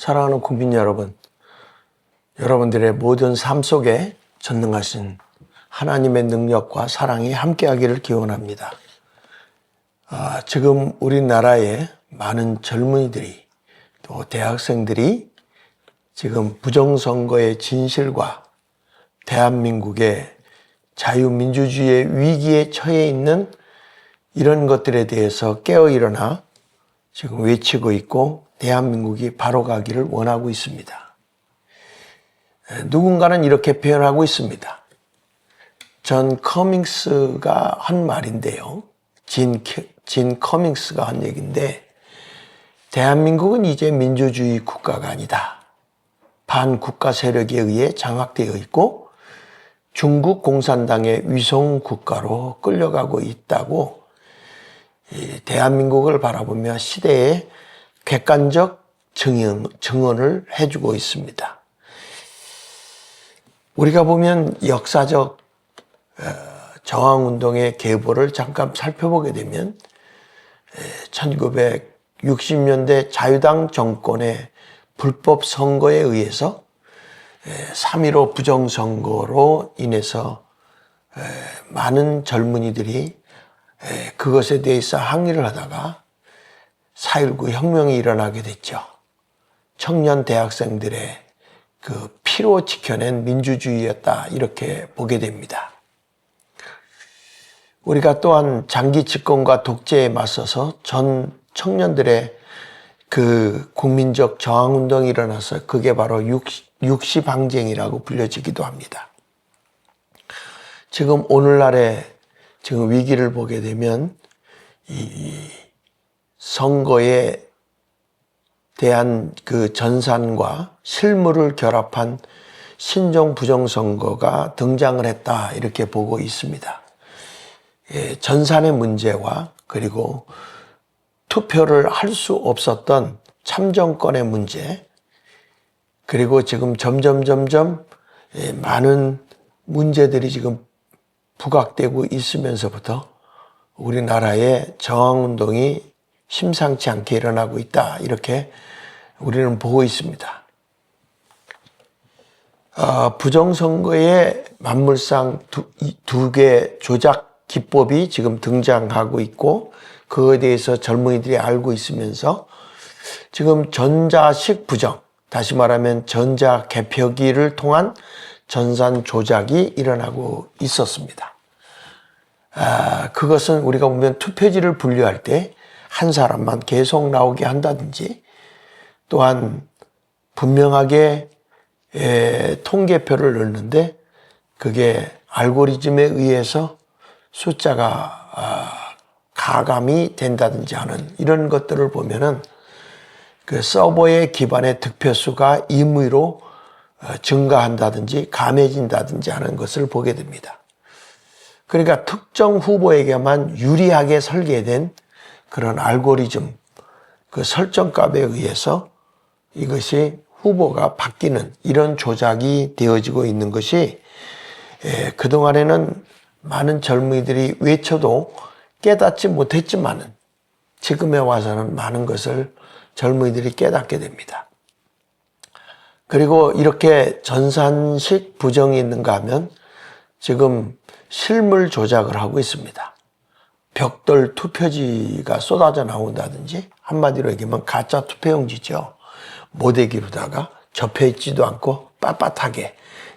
사랑하는 국민 여러분, 여러분들의 모든 삶 속에 전능하신 하나님의 능력과 사랑이 함께하기를 기원합니다. 지금 우리나라의 많은 젊은이들이 또 대학생들이 지금 부정선거의 진실과 대한민국의 자유민주주의의 위기에 처해 있는 이런 것들에 대해서 깨어 일어나 지금 외치고 있고 대한민국이 바로 가기를 원하고 있습니다. 누군가는 이렇게 표현하고 있습니다. 존 커밍스가 한 말인데요. 진 커밍스가 한 얘기인데, 대한민국은 이제 민주주의 국가가 아니다. 반국가 세력에 의해 장악되어 있고 중국 공산당의 위성 국가로 끌려가고 있다고 대한민국을 바라보며 시대의 객관적 증언을 해주고 있습니다. 우리가 보면 역사적 저항운동의 계보를 잠깐 살펴보게 되면 1960년대 자유당 정권의 불법 선거에 의해서 3.15 부정선거로 인해서 많은 젊은이들이 그것에 대해서 항의를 하다가 4.19 혁명이 일어나게 됐죠. 청년 대학생들의 그 피로 지켜낸 민주주의였다, 이렇게 보게 됩니다. 우리가 또한 장기 집권과 독재에 맞서서 전 청년들의 그 국민적 저항운동이 일어나서 그게 바로 육시방쟁이라고 불려지기도 합니다. 지금 오늘날의 지금 위기를 보게 되면 이 선거에 대한 그 전산과 실무를 결합한 신종 부정선거가 등장을 했다, 이렇게 보고 있습니다. 전산의 문제와 그리고 투표를 할 수 없었던 참정권의 문제, 그리고 지금 점점 많은 문제들이 지금 부각되고 있으면서부터 우리나라의 저항운동이 심상치 않게 일어나고 있다, 이렇게 우리는 보고 있습니다. 부정선거의 만물상 두 개 조작 기법이 지금 등장하고 있고, 그거에 대해서 젊은이들이 알고 있으면서 지금 전자식 부정, 다시 말하면 전자개표기를 통한 전산 조작이 일어나고 있었습니다. 그것은 우리가 보면 투표지를 분류할 때 한 사람만 계속 나오게 한다든지, 또한 분명하게 통계표를 넣는데 그게 알고리즘에 의해서 숫자가 가감이 된다든지 하는 이런 것들을 보면은 그 서버에 기반의 득표수가 임의로 증가한다든지 감해진다든지 하는 것을 보게 됩니다. 그러니까 특정 후보에게만 유리하게 설계된 그런 알고리즘, 그 설정값에 의해서 이것이 후보가 바뀌는 이런 조작이 되어지고 있는 것이 그동안에는 많은 젊은이들이 외쳐도 깨닫지 못했지만은 지금에 와서는 많은 것을 젊은이들이 깨닫게 됩니다. 그리고 이렇게 전산식 부정이 있는가 하면 지금 실물 조작을 하고 있습니다. 벽돌 투표지가 쏟아져 나온다든지, 한마디로 얘기하면 가짜 투표용지죠. 모대기로다가 접혀 있지도 않고 빳빳하게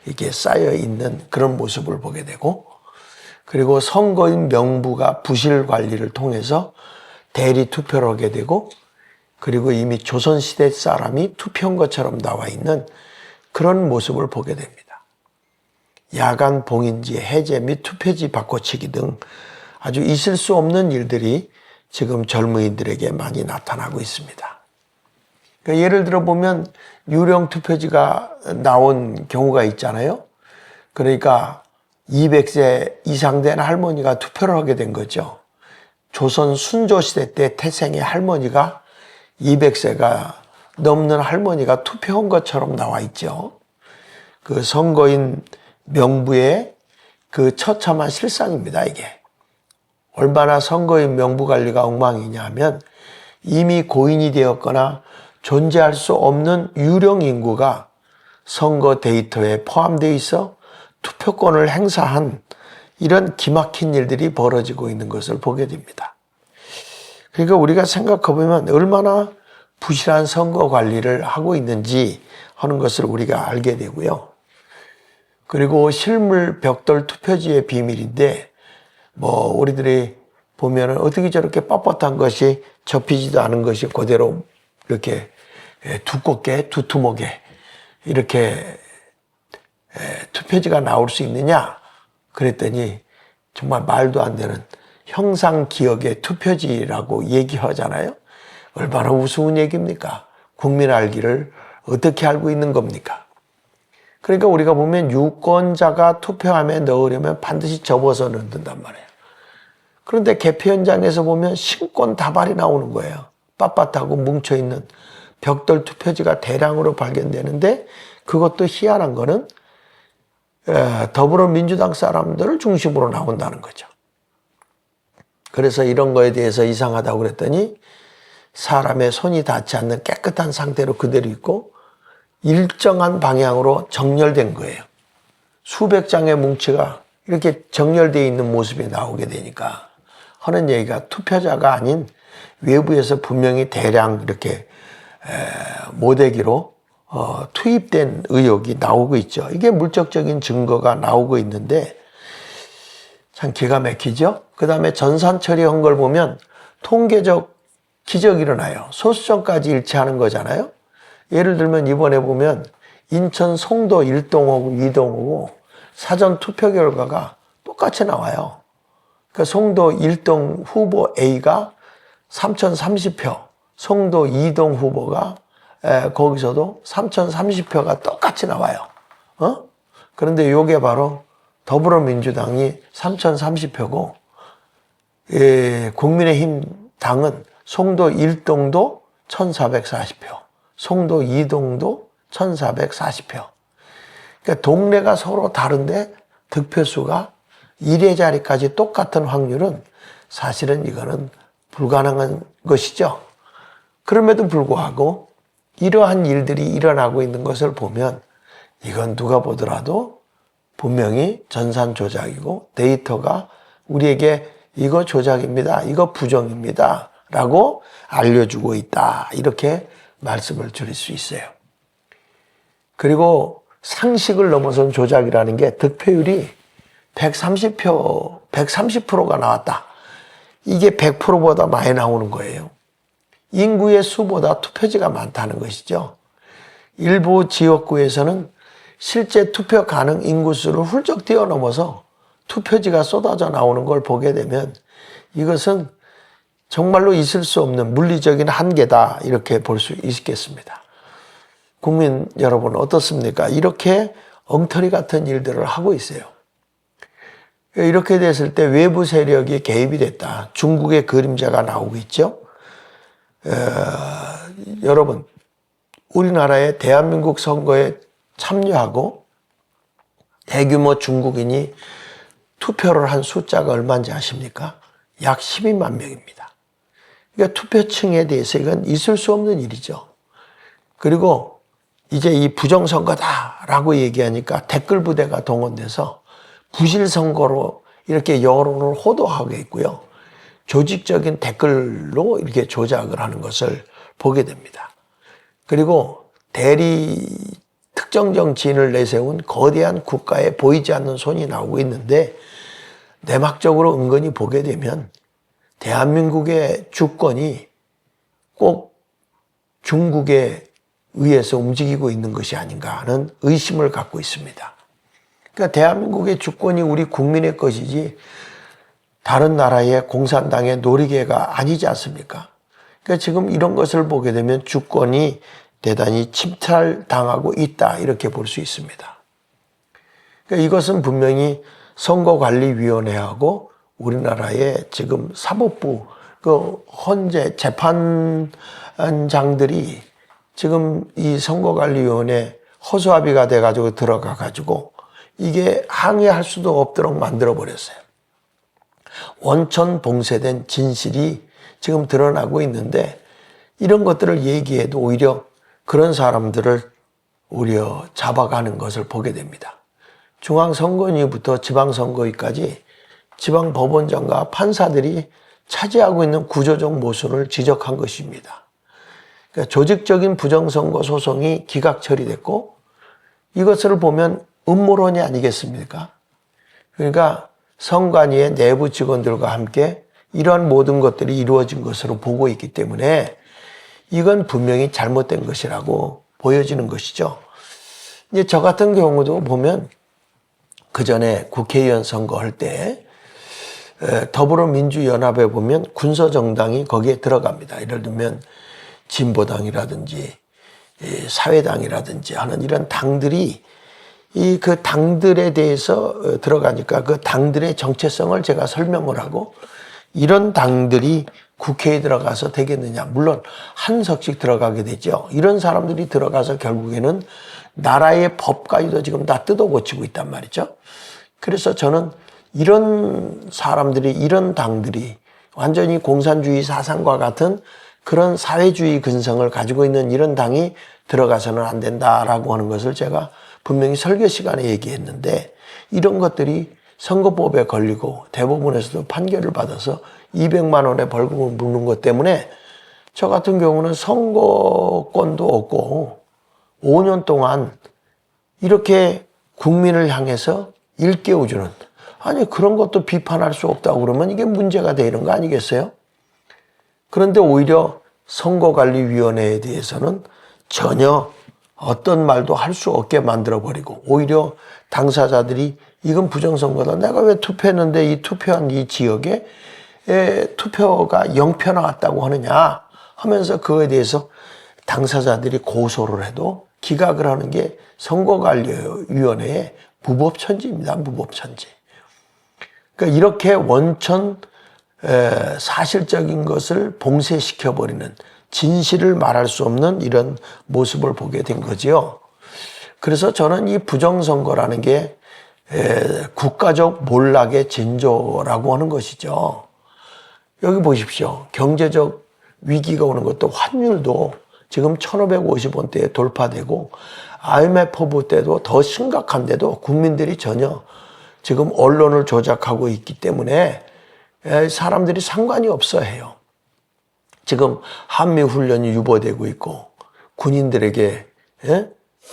이게 쌓여 있는 그런 모습을 보게 되고, 그리고 선거인 명부가 부실 관리를 통해서 대리 투표를 하게 되고, 그리고 이미 조선시대 사람이 투표한 것처럼 나와 있는 그런 모습을 보게 됩니다. 야간 봉인지 해제 및 투표지 바꿔치기 등 아주 있을 수 없는 일들이 지금 젊은이들에게 많이 나타나고 있습니다. 그러니까 예를 들어 보면 유령 투표지가 나온 경우가 있잖아요. 그러니까 200세 이상 된 할머니가 투표를 하게 된 거죠. 조선 순조시대 때 태생의 할머니가 200세가 넘는 할머니가 투표한 것처럼 나와 있죠. 그 선거인 명부의 그 처참한 실상입니다, 이게. 얼마나 선거인 명부 관리가 엉망이냐 하면 이미 고인이 되었거나 존재할 수 없는 유령 인구가 선거 데이터에 포함되어 있어 투표권을 행사한 이런 기막힌 일들이 벌어지고 있는 것을 보게 됩니다. 그러니까 우리가 생각해보면 얼마나 부실한 선거 관리를 하고 있는지 하는 것을 우리가 알게 되고요. 그리고 실물 벽돌 투표지의 비밀인데 우리들이 보면은 어떻게 저렇게 뻣뻣한 것이 접히지도 않은 것이 그대로 이렇게 두껍게 두툼하게 이렇게 투표지가 나올 수 있느냐 그랬더니 정말 말도 안 되는 형상 기억의 투표지라고 얘기하잖아요. 얼마나 우스운 얘기입니까? 국민 알기를 어떻게 알고 있는 겁니까? 그러니까 우리가 보면 유권자가 투표함에 넣으려면 반드시 접어서 넣는단 말이에요. 그런데 개표 현장에서 보면 신권 다발이 나오는 거예요. 빳빳하고 뭉쳐있는 벽돌 투표지가 대량으로 발견되는데 그것도 희한한 거는 더불어민주당 사람들을 중심으로 나온다는 거죠. 그래서 이런 거에 대해서 이상하다고 그랬더니 사람의 손이 닿지 않는 깨끗한 상태로 그대로 있고 일정한 방향으로 정렬된 거예요. 수백 장의 뭉치가 이렇게 정렬되어 있는 모습이 나오게 되니까 하는 얘기가 투표자가 아닌 외부에서 분명히 대량 이렇게 모대기로 투입된 의혹이 나오고 있죠. 이게 물적적인 증거가 나오고 있는데 참 기가 막히죠. 그 다음에 전산 처리한 걸 보면 통계적 기적이 일어나요. 소수점까지 일치하는 거잖아요. 예를 들면 이번에 보면 인천 송도 1동하고 2동하고 사전 투표 결과가 똑같이 나와요. 그러니까 송도 1동 후보 A가 3,030표, 송도 2동 후보가 거기서도 3,030표가 똑같이 나와요. 그런데 이게 바로 더불어민주당이 3,030표고 국민의힘 당은 송도 1동도 1,440표, 송도 2동도 1,440표. 그러니까 동네가 서로 다른데 득표수가 1의 자리까지 똑같은 확률은 사실은 이거는 불가능한 것이죠. 그럼에도 불구하고 이러한 일들이 일어나고 있는 것을 보면 이건 누가 보더라도 분명히 전산 조작이고 데이터가 우리에게 이거 조작입니다. 이거 부정입니다. 라고 알려주고 있다. 이렇게 말씀을 드릴 수 있어요. 그리고 상식을 넘어선 조작이라는 게 득표율이 130%가 나왔다. 이게 100%보다 많이 나오는 거예요. 인구의 수보다 투표지가 많다는 것이죠. 일부 지역구에서는 실제 투표 가능 인구수를 훌쩍 뛰어넘어서 투표지가 쏟아져 나오는 걸 보게 되면 이것은 정말로 있을 수 없는 물리적인 한계다 이렇게 볼 수 있겠습니다. 국민 여러분 어떻습니까? 이렇게 엉터리 같은 일들을 하고 있어요. 이렇게 됐을 때 외부 세력이 개입이 됐다. 중국의 그림자가 나오고 있죠. 여러분 우리나라의 대한민국 선거에 참여하고 대규모 중국인이 투표를 한 숫자가 얼마인지 아십니까? 약 12만 명입니다. 그러니까 투표층에 대해서 이건 있을 수 없는 일이죠. 그리고 이제 이 부정선거다라고 얘기하니까 댓글 부대가 동원돼서 부실선거로 이렇게 여론을 호도하고 있고요. 조직적인 댓글로 이렇게 조작을 하는 것을 보게 됩니다. 그리고 대리 특정 정치인을 내세운 거대한 국가에 보이지 않는 손이 나오고 있는데 내막적으로 은근히 보게 되면 대한민국의 주권이 꼭 중국에 의해서 움직이고 있는 것이 아닌가 하는 의심을 갖고 있습니다. 그러니까 대한민국의 주권이 우리 국민의 것이지 다른 나라의 공산당의 놀이개가 아니지 않습니까? 그러니까 지금 이런 것을 보게 되면 주권이 대단히 침탈당하고 있다 이렇게 볼 수 있습니다. 그러니까 이것은 분명히 선거관리위원회하고 우리나라의 지금 사법부 그 헌재 재판장들이 지금 이 선거관리위원회 허수아비가 돼가지고 들어가가지고 이게 항의할 수도 없도록 만들어버렸어요. 원천 봉쇄된 진실이 지금 드러나고 있는데 이런 것들을 얘기해도 오히려 그런 사람들을 오히려 잡아가는 것을 보게 됩니다. 중앙선거위부터 지방선거위까지 지방법원장과 판사들이 차지하고 있는 구조적 모순을 지적한 것입니다. 그러니까 조직적인 부정선거 소송이 기각 처리됐고 이것을 보면 음모론이 아니겠습니까? 그러니까 선관위의 내부 직원들과 함께 이러한 모든 것들이 이루어진 것으로 보고 있기 때문에 이건 분명히 잘못된 것이라고 보여지는 것이죠. 이제 저 같은 경우도 보면 그 전에 국회의원 선거할 때 더불어민주연합에 보면 군소정당이 거기에 들어갑니다. 예를 들면 진보당이라든지 사회당이라든지 하는 이런 당들이 그 당들에 대해서 들어가니까 그 당들의 정체성을 제가 설명을 하고 이런 당들이 국회에 들어가서 되겠느냐. 물론 한 석씩 들어가게 되죠. 이런 사람들이 들어가서 결국에는 나라의 법까지도 지금 다 뜯어고치고 있단 말이죠. 그래서 저는 이런 사람들이, 이런 당들이 완전히 공산주의 사상과 같은 그런 사회주의 근성을 가지고 있는 이런 당이 들어가서는 안 된다라고 하는 것을 제가 분명히 설교 시간에 얘기했는데 이런 것들이 선거법에 걸리고 대법원에서도 판결을 받아서 200만 원의 벌금을 물는 것 때문에 저 같은 경우는 선거권도 없고 5년 동안 이렇게 국민을 향해서 일깨워주는, 아니 그런 것도 비판할 수 없다고 그러면 이게 문제가 되는 거 아니겠어요? 그런데 오히려 선거관리위원회에 대해서는 전혀 어떤 말도 할 수 없게 만들어버리고 오히려 당사자들이 이건 부정선거다. 내가 왜 투표했는데 이 투표한 이 지역에 투표가 0표 나왔다고 하느냐 하면서 그거에 대해서 당사자들이 고소를 해도 기각을 하는 게 선거관리위원회의 무법천지입니다. 무법천지. 그러니까 이렇게 원천 사실적인 것을 봉쇄시켜버리는, 진실을 말할 수 없는 이런 모습을 보게 된 거지요. 그래서 저는 이 부정선거라는 게 국가적 몰락의 징조라고 하는 것이죠. 여기 보십시오. 경제적 위기가 오는 것도 환율도 지금 1,550원대에 돌파되고 IMF 때도 더 심각한데도 국민들이 전혀 지금 언론을 조작하고 있기 때문에 사람들이 상관이 없어 해요. 지금 한미훈련이 유보되고 있고 군인들에게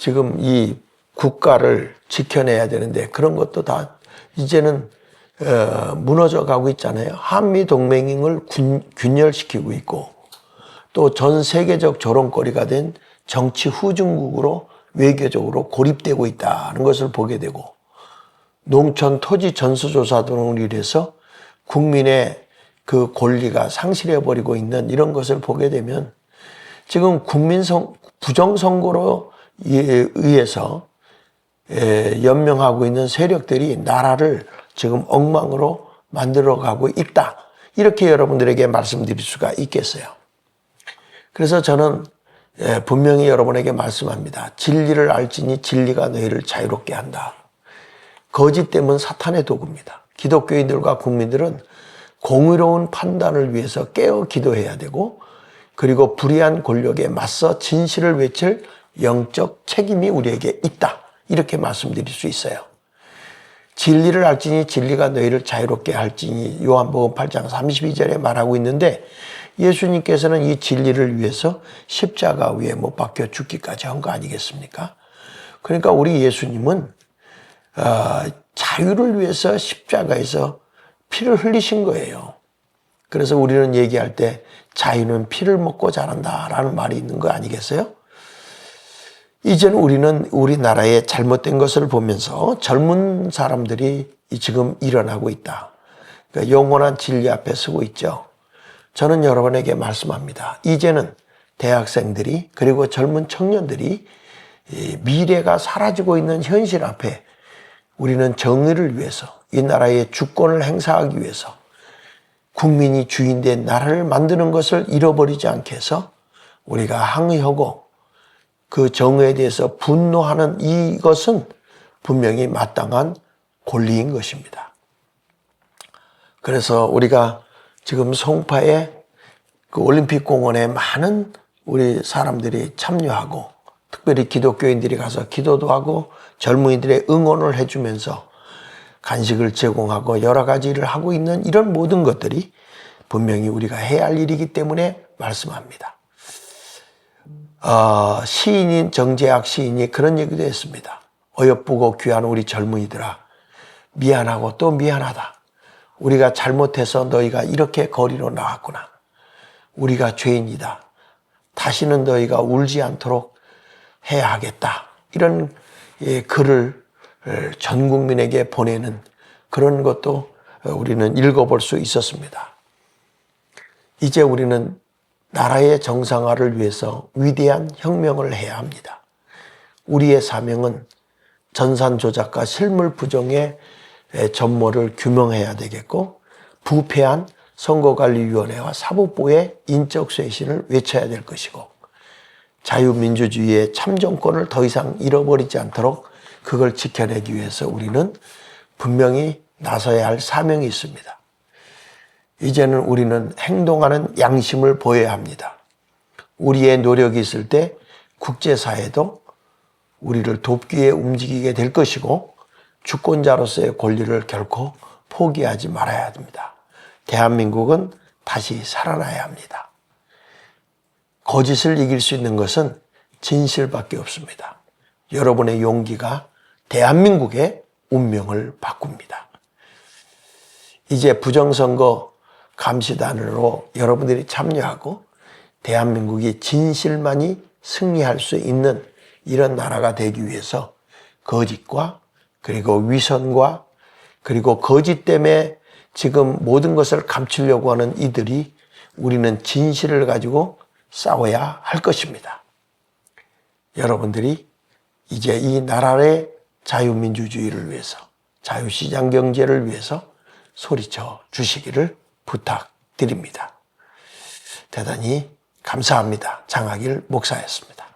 지금 이 국가를 지켜내야 되는데 그런 것도 다 이제는 무너져 가고 있잖아요. 한미동맹을 균열시키고 있고 또 전 세계적 조롱거리가 된 정치 후진국으로 외교적으로 고립되고 있다는 것을 보게 되고 농촌 토지 전수조사 등을 위해서 국민의 그 권리가 상실해버리고 있는 이런 것을 보게 되면 지금 부정선거로 의해서 연명하고 있는 세력들이 나라를 지금 엉망으로 만들어가고 있다. 이렇게 여러분들에게 말씀드릴 수가 있겠어요. 그래서 저는 분명히 여러분에게 말씀합니다. 진리를 알지니 진리가 너희를 자유롭게 한다. 거짓됨은 사탄의 도구입니다. 기독교인들과 국민들은 공의로운 판단을 위해서 깨어 기도해야 되고 그리고 불의한 권력에 맞서 진실을 외칠 영적 책임이 우리에게 있다. 이렇게 말씀드릴 수 있어요. 진리를 알지니 진리가 너희를 자유롭게 할지니 요한복음 8장 32절에 말하고 있는데 예수님께서는 이 진리를 위해서 십자가 위에 못 박혀 죽기까지 한 거 아니겠습니까? 그러니까 우리 예수님은 자유를 위해서 십자가에서 피를 흘리신 거예요. 그래서 우리는 얘기할 때 자유는 피를 먹고 자란다라는 말이 있는 거 아니겠어요? 이제는 우리는 우리나라의 잘못된 것을 보면서 젊은 사람들이 지금 일어나고 있다. 그러니까 영원한 진리 앞에 서고 있죠. 저는 여러분에게 말씀합니다. 이제는 대학생들이 그리고 젊은 청년들이 미래가 사라지고 있는 현실 앞에 우리는 정의를 위해서 이 나라의 주권을 행사하기 위해서 국민이 주인된 나라를 만드는 것을 잃어버리지 않게 해서 우리가 항의하고 그 정의에 대해서 분노하는 이것은 분명히 마땅한 권리인 것입니다. 그래서 우리가 지금 송파에 그 올림픽 공원에 많은 우리 사람들이 참여하고 특별히 기독교인들이 가서 기도도 하고 젊은이들의 응원을 해주면서 간식을 제공하고 여러 가지 일을 하고 있는 이런 모든 것들이 분명히 우리가 해야 할 일이기 때문에 말씀합니다. 시인인 정재학 시인이 그런 얘기도 했습니다. 어여쁘고 귀한 우리 젊은이들아, 미안하고 또 미안하다. 우리가 잘못해서 너희가 이렇게 거리로 나왔구나. 우리가 죄인이다. 다시는 너희가 울지 않도록 해야 하겠다. 이런 글을 전 국민에게 보내는 그런 것도 우리는 읽어볼 수 있었습니다. 이제 우리는 나라의 정상화를 위해서 위대한 혁명을 해야 합니다. 우리의 사명은 전산 조작과 실물 부정의 전모를 규명해야 되겠고, 부패한 선거관리위원회와 사법부의 인적 쇄신을 외쳐야 될 것이고, 자유민주주의의 참정권을 더 이상 잃어버리지 않도록 그걸 지켜내기 위해서 우리는 분명히 나서야 할 사명이 있습니다. 이제는 우리는 행동하는 양심을 보여야 합니다. 우리의 노력이 있을 때 국제사회도 우리를 돕기 위해 움직이게 될 것이고, 주권자로서의 권리를 결코 포기하지 말아야 합니다. 대한민국은 다시 살아나야 합니다. 거짓을 이길 수 있는 것은 진실밖에 없습니다. 여러분의 용기가 대한민국의 운명을 바꿉니다. 이제 부정선거 감시단으로 여러분들이 참여하고 대한민국이 진실만이 승리할 수 있는 이런 나라가 되기 위해서 거짓과 그리고 위선과 그리고 거짓 때문에 지금 모든 것을 감추려고 하는 이들이 우리는 진실을 가지고 싸워야 할 것입니다. 여러분들이 이제 이 나라의 자유민주주의를 위해서, 자유시장 경제를 위해서 소리쳐 주시기를 부탁드립니다. 대단히 감사합니다. 장학일 목사였습니다.